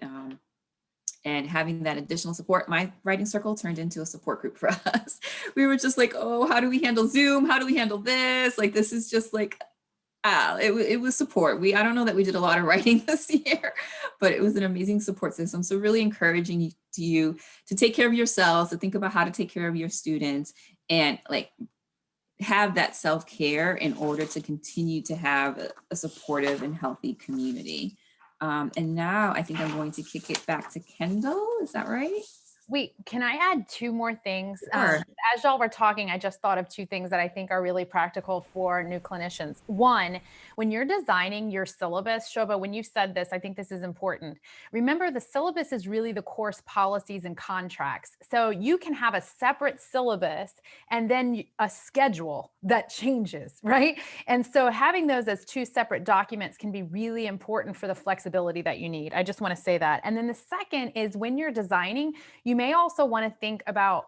And having that additional support. My writing circle turned into a support group for us. We were just like, oh, how do we handle Zoom? How do we handle this? Like, this is just like, it was support. I don't know that we did a lot of writing this year, but it was an amazing support system. So really encouraging you to take care of yourselves, to think about how to take care of your students and like have that self-care in order to continue to have a supportive and healthy community. And now I think I'm going to kick it back to Kendall. Is that right? Wait, can I add two more things? Sure. As y'all were talking, I just thought of two things that I think are really practical for new clinicians. One, when you're designing your syllabus, Shobha, when you said this, I think this is important. Remember, the syllabus is really the course policies and contracts. So you can have a separate syllabus and then a schedule that changes, right? And so having those as two separate documents can be really important for the flexibility that you need. I just want to say that. And then the second is when you're designing, you may also want to think about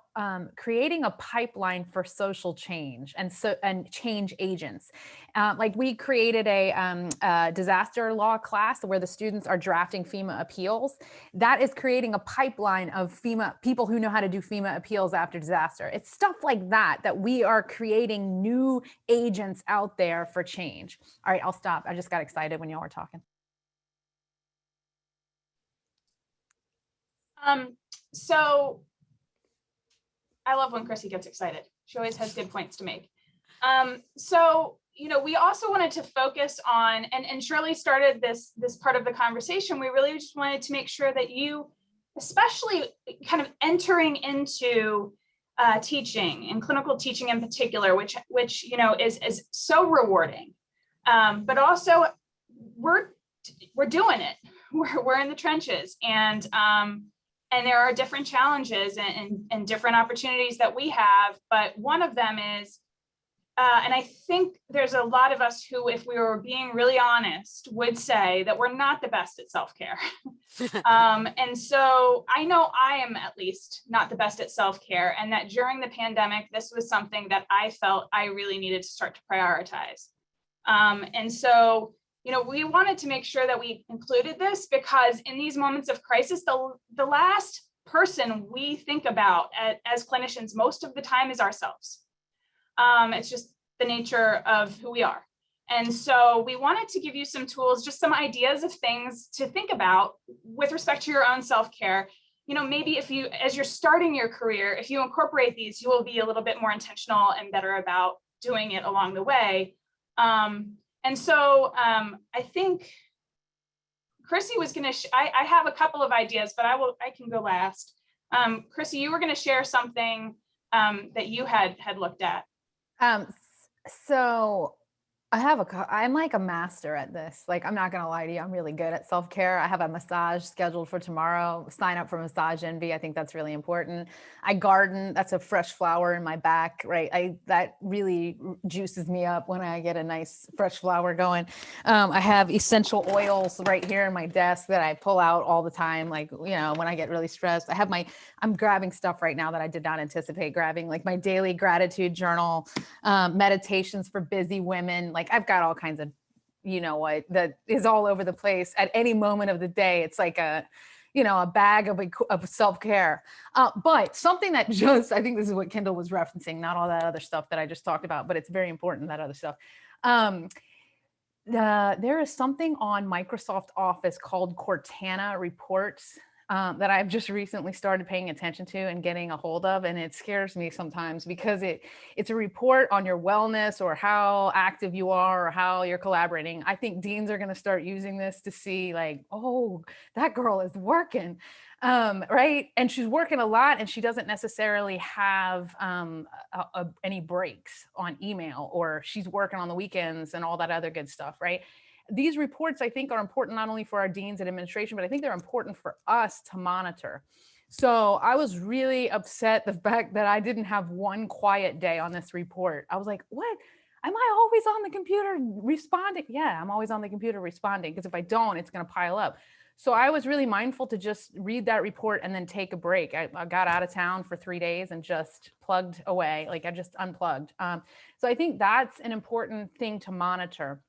creating a pipeline for social change and change agents. Like we created a disaster law class where the students are drafting FEMA appeals. That is creating a pipeline of FEMA people who know how to do FEMA appeals after disaster. It's stuff like that we are creating new agents out there for change. All right, I'll stop. I just got excited when y'all were talking. So I love when Chrissy gets excited. She always has good points to make. So, you know, we also wanted to focus on, and Shirley started this part of the conversation. We really just wanted to make sure that you, especially kind of entering into teaching and clinical teaching in particular, which you know is so rewarding, but also we're doing it. We're in the trenches, and there are different challenges and different opportunities that we have. But one of them is, and I think there's a lot of us who, if we were being really honest, would say that we're not the best at self-care. And so I know I am at least not the best at self-care, and that during the pandemic, this was something that I felt I really needed to start to prioritize. And so, you know, we wanted to make sure that we included this because in these moments of crisis, the last person we think about as clinicians most of the time is ourselves. It's just the nature of who we are. And so we wanted to give you some tools, just some ideas of things to think about with respect to your own self-care. You know, maybe as you're starting your career, if you incorporate these, you will be a little bit more intentional and better about doing it along the way. And so I think Chrissy was going to, I have a couple of ideas, but I can go last. Chrissy, you were going to share something that you had looked at. So I'm like a master at this. Like, I'm not going to lie to you. I'm really good at self-care. I have a massage scheduled for tomorrow. Sign up for Massage Envy. I think that's really important. I garden. That's a fresh flower in my back, right? That really juices me up when I get a nice fresh flower going. I have essential oils right here in my desk that I pull out all the time. Like, you know, when I get really stressed, I'm grabbing stuff right now that I did not anticipate grabbing, like my daily gratitude journal, meditations for busy women. Like, I've got all kinds of, you know what, that is all over the place at any moment of the day. It's like a bag of self-care. But something that I think this is what Kendall was referencing, not all that other stuff that I just talked about, but it's very important, that other stuff. There is something on Microsoft Office called Cortana Reports that I've just recently started paying attention to and getting a hold of. And it scares me sometimes because it's a report on your wellness or how active you are or how you're collaborating. I think deans are going to start using this to see like, oh, that girl is working, right? And she's working a lot and she doesn't necessarily have any breaks on email, or she's working on the weekends and all that other good stuff, right? These reports, I think, are important not only for our deans and administration, but I think they're important for us to monitor. So I was really upset the fact that I didn't have one quiet day on this report. I was like, what? Am I always on the computer responding? Yeah, I'm always on the computer responding, because if I don't, it's going to pile up. So I was really mindful to just read that report and then take a break. I got out of town for 3 days and just plugged away. Like, I just unplugged. So I think that's an important thing to monitor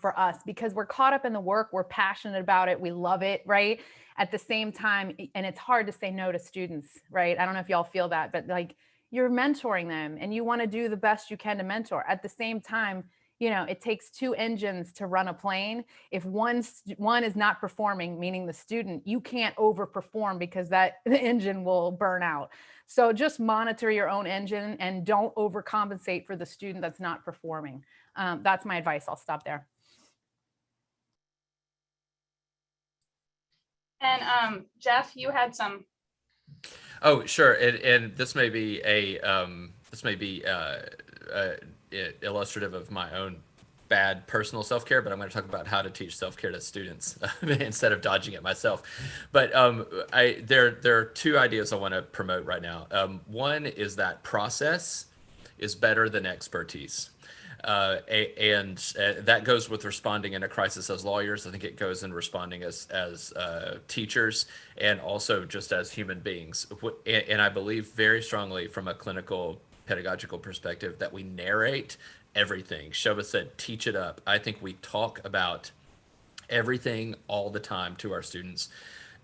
for us, because we're caught up in the work. We're passionate about it. We love it, right? At the same time, and it's hard to say no to students, right? I don't know if y'all feel that, but like, you're mentoring them and you want to do the best you can to mentor. At the same time, you know, it takes 2 engines to run a plane. If one is not performing, meaning the student, you can't overperform, because the engine will burn out. So just monitor your own engine and don't overcompensate for the student that's not performing. That's my advice. I'll stop there. And Jeff, you had some. Oh, sure. And this may be illustrative of my own bad personal self-care, but I'm going to talk about how to teach self-care to students instead of dodging it myself. But there are 2 ideas I want to promote right now. One is that process is better than expertise. And that goes with responding in a crisis as lawyers. I think it goes in responding as teachers, and also just as human beings. And I believe very strongly from a clinical pedagogical perspective that we narrate everything. Shobha said, teach it up. I think we talk about everything all the time to our students.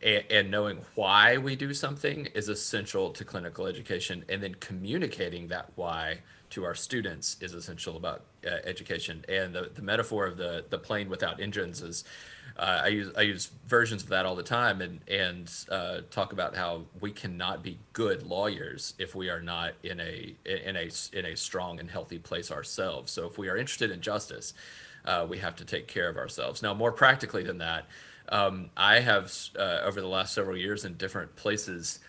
And knowing why we do something is essential to clinical education, and then communicating that why to our students is essential about education. And the metaphor of the plane without engines is, I use versions of that all the time, and talk about how we cannot be good lawyers if we are not in a strong and healthy place ourselves. So if we are interested in justice, we have to take care of ourselves. Now, more practically than that, I have over the last several years in different places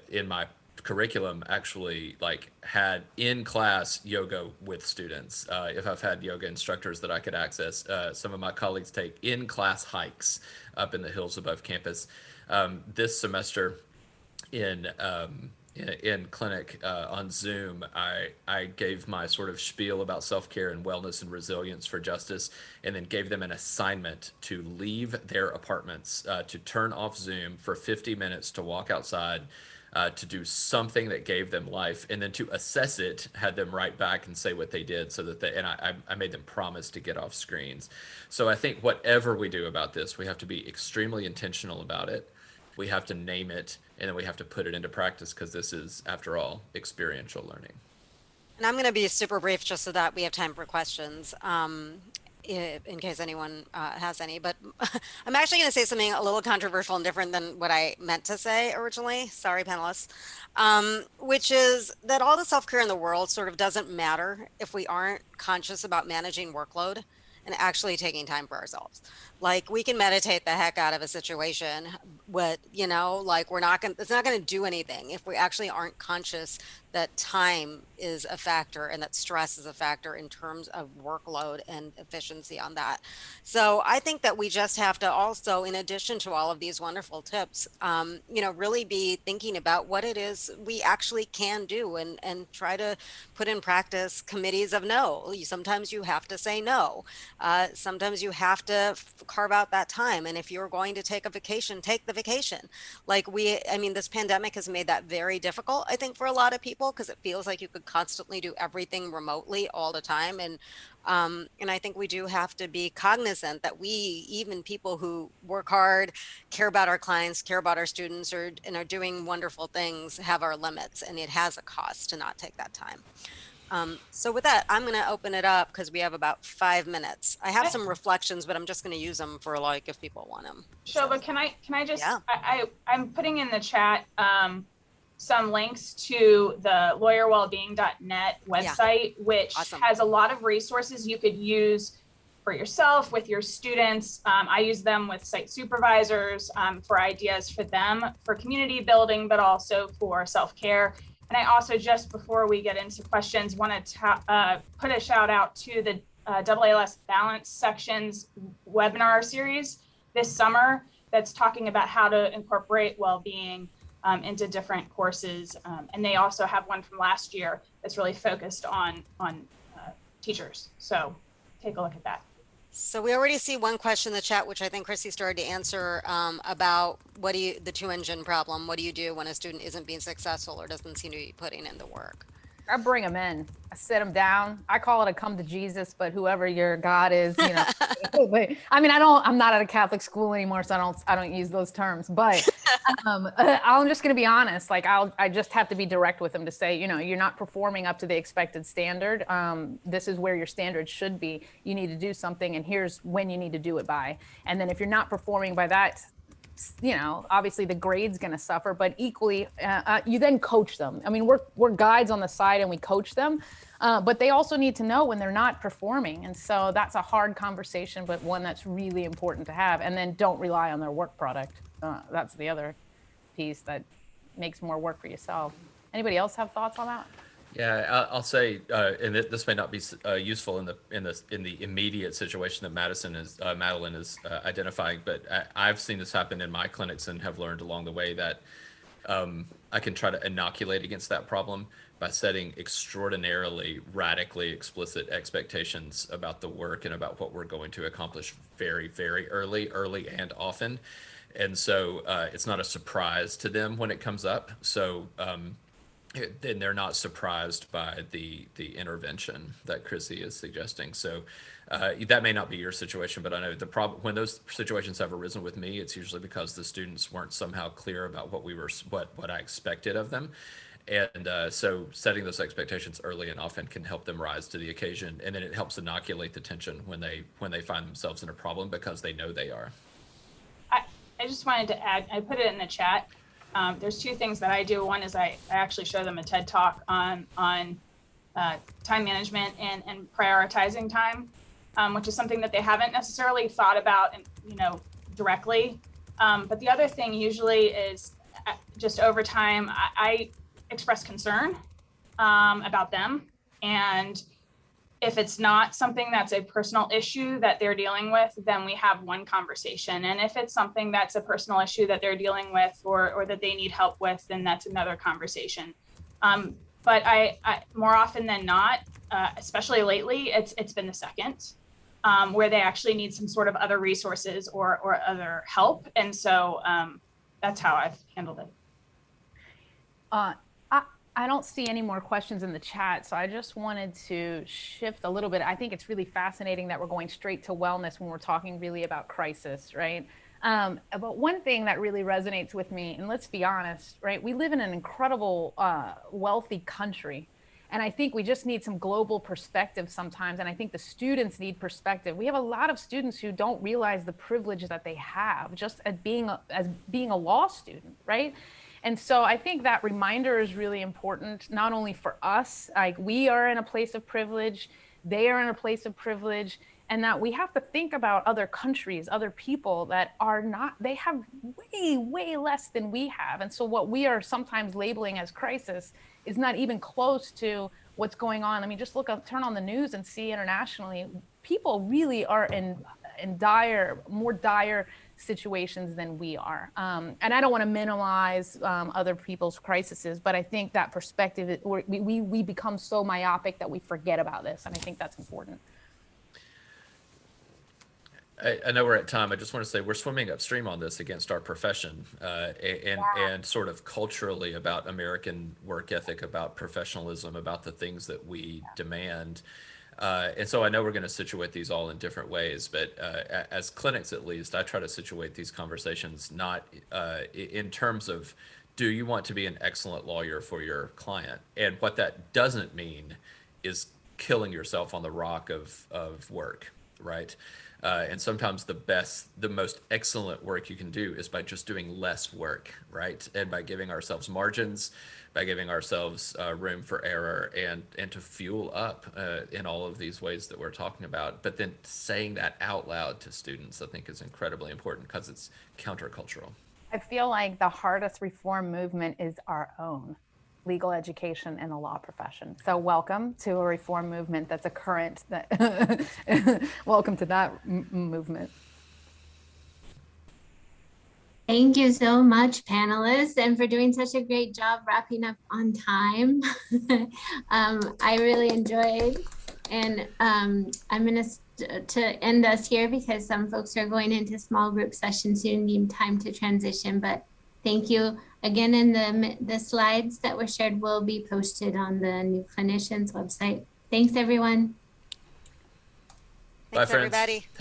in my curriculum actually like had in-class yoga with students. If I've had yoga instructors that I could access, some of my colleagues take in-class hikes up in the hills above campus. This semester in clinic on Zoom, I gave my sort of spiel about self-care and wellness and resilience for justice, and then gave them an assignment to leave their apartments, to turn off Zoom for 50 minutes, to walk outside, to do something that gave them life, and then to assess it, had them write back and say what they did, so that and I made them promise to get off screens. So I think whatever we do about this, we have to be extremely intentional about it. We have to name it, and then we have to put it into practice, because this is, after all, experiential learning. And I'm going to be super brief just so that we have time for questions, in case anyone has any. But I'm actually going to say something a little controversial and different than what I meant to say originally. Sorry, panelists. Which is that all the self-care in the world sort of doesn't matter if we aren't conscious about managing workload and actually taking time for ourselves. Like, we can meditate the heck out of a situation, but like, it's not going to do anything if we actually aren't conscious that time is a factor and that stress is a factor in terms of workload and efficiency on that. So I think that we just have to also, in addition to all of these wonderful tips, really be thinking about what it is we actually can do, and try to put in practice committees of no. Sometimes you have to say no. Sometimes you have to carve out that time. And if you're going to take a vacation, take the vacation. This pandemic has made that very difficult, I think, for a lot of people, because it feels like you could constantly do everything remotely all the time. And I think we do have to be cognizant that we, even people who work hard, care about our clients, care about our students, and are doing wonderful things, have our limits, and it has a cost to not take that time. So with that, I'm going to open it up because we have about 5 minutes. I have some reflections, but I'm just going to use them for, like, if people want them. Shobha, can I just, Yeah. I'm putting in the chat some links to the lawyerwellbeing.net website, which Awesome. has a lot of resources you could use for yourself, with your students. I use them with site supervisors for ideas for them, for community building, but also for self-care. And I also, just before we get into questions, want to put a shout out to the AALS Balance Sections webinar series this summer that's talking about how to incorporate well-being into different courses. And they also have one from last year that's really focused on teachers. So take a look at that. So we already see one question in the chat, which I think Chrissy started to answer, about the 2-engine problem. What do you do when a student isn't being successful or doesn't seem to be putting in the work? I bring them in. I sit them down. I call it a come to Jesus, but whoever your God is, you know. But, I mean, I'm not at a Catholic school anymore, so I don't use those terms. But I'm just going to be honest. Like I just have to be direct with them to say, you know, you're not performing up to the expected standard. This is where your standard should be. You need to do something, and here's when you need to do it by. And then if you're not performing by that, you know, obviously the grade's going to suffer, but equally, you then coach them. I mean, we're guides on the side and we coach them, but they also need to know when they're not performing. And so that's a hard conversation, but one that's really important to have. And then don't rely on their work product. That's the other piece that makes more work for yourself. Anybody else have thoughts on that? Yeah, I'll say, and this may not be useful in the immediate situation that Madeline is identifying, but I've seen this happen in my clinics and have learned along the way that I can try to inoculate against that problem by setting extraordinarily, radically explicit expectations about the work and about what we're going to accomplish very, very early and often. And so it's not a surprise to them when it comes up. So then they're not surprised by the intervention that Chrissy is suggesting. So that may not be your situation, but I know the problem when those situations have arisen with me, it's usually because the students weren't somehow clear about what I expected of them. And so setting those expectations early and often can help them rise to the occasion, and then it helps inoculate the tension when they find themselves in a problem because they know they are. I just wanted to add, I put it in the chat. There's 2 things that I do. One is I actually show them a TED talk on time management and prioritizing time, which is something that they haven't necessarily thought about, directly. But the other thing usually is just over time, I express concern about them. And if it's not something that's a personal issue that they're dealing with, then we have one conversation. And if it's something that's a personal issue that they're dealing with or that they need help with, then that's another conversation. But I more often than not, especially lately, it's been the second, where they actually need some sort of other resources or other help. And so that's how I've handled it. I don't see any more questions in the chat, so I just wanted to shift a little bit. I think it's really fascinating that we're going straight to wellness when we're talking really about crisis, right? But one thing that really resonates with me, and let's be honest, right? We live in an incredible, wealthy country. And I think we just need some global perspective sometimes. And I think the students need perspective. We have a lot of students who don't realize the privilege that they have just as being a law student, right? And so I think that reminder is really important, not only for us, like we are in a place of privilege, they are in a place of privilege, and that we have to think about other countries, other people that are not, they have way, way less than we have. And so what we are sometimes labeling as crisis is not even close to what's going on. I mean, just turn on the news and see internationally, people really are in more dire situations than we are. And I don't want to minimize other people's crises, but I think that perspective, we become so myopic that we forget about this. And I think that's important. I know we're at time. I just want to say we're swimming upstream on this against our profession and sort of culturally about American work ethic, about professionalism, about the things that we demand. And so I know we're going to situate these all in different ways, but as clinics, at least, I try to situate these conversations not in terms of, do you want to be an excellent lawyer for your client? And what that doesn't mean is killing yourself on the rock of work, right? And sometimes the most excellent work you can do is by just doing less work, right? And by giving ourselves margins, by giving ourselves room for error and to fuel up in all of these ways that we're talking about. But then saying that out loud to students, I think is incredibly important because it's countercultural. I feel like the hardest reform movement is our own legal education in the law profession. So welcome to a reform movement that's a current, welcome to that movement. Thank you so much, panelists, and for doing such a great job wrapping up on time. I really enjoyed, and I'm going to end us here because some folks are going into small group sessions soon, need time to transition. But thank you again. And the slides that were shared will be posted on the new Clinicians website. Thanks, everyone. Thanks, Bye, friends. everybody. Have a